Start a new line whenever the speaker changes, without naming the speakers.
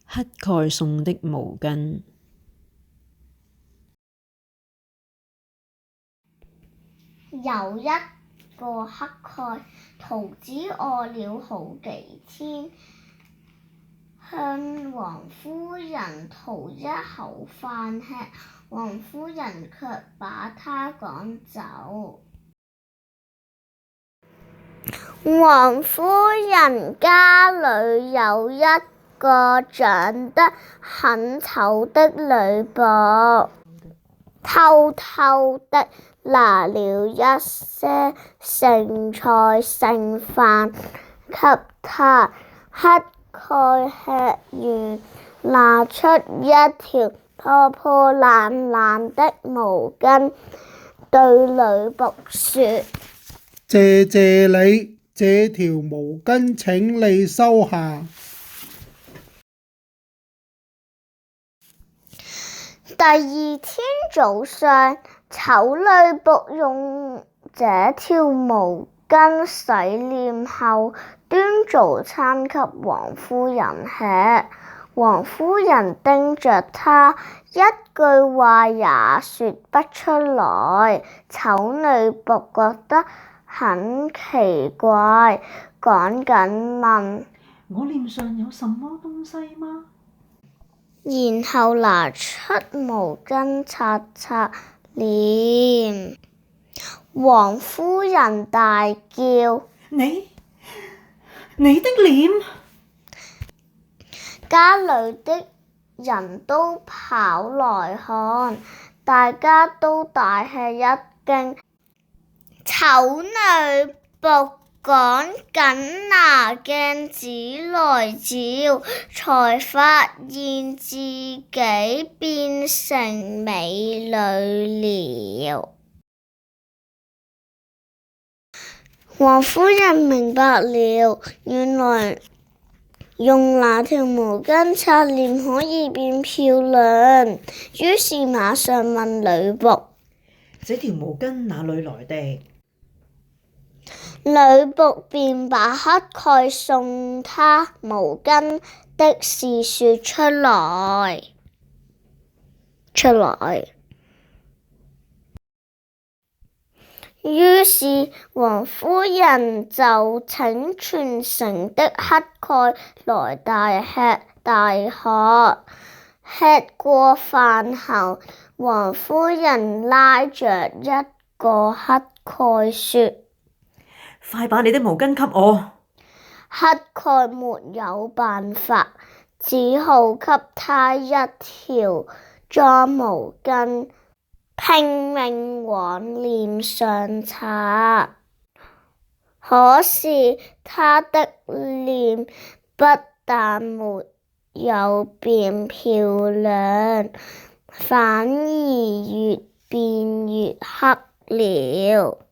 乞丐送的毛巾。
有一個乞丐，肚子餓了好幾天，向王夫人討一口飯吃，王夫人卻把他趕走。王夫人家裏有一個長得很醜的女僕，偷偷的拿了一些剩菜剩飯給他。乞丐吃完，拿出一條破破爛爛的毛巾，對女僕說：
謝謝你，這條毛巾請你收下。
第二天早上，醜女僕用這條毛巾洗臉後，端早餐給王夫人吃。王夫人盯着她，一句話也說不出來。醜女僕覺得很奇怪，趕緊問：
我臉上有什麼東西嗎？
然後拿出毛巾擦擦臉。王夫人大叫：
你的臉！
家裏的人都跑來看，大家都大吃一驚。醜女僕趕緊拿鏡子來照，才發現自己變成美女了。王夫人明白了，原來用那條毛巾擦臉可以變漂亮，於是馬上問女僕：
這條毛巾哪裏來的？
女僕便把乞丐送她毛巾的事說出來。於是王夫人就請全城的乞丐來大吃大喝。吃過飯後，王夫人拉着一個乞丐說：
快把你的毛巾給我！
乞丐沒有辦法，只好給他一條髒毛巾，拼命往臉上擦。可是他的臉不但沒有變漂亮，反而越變越黑了。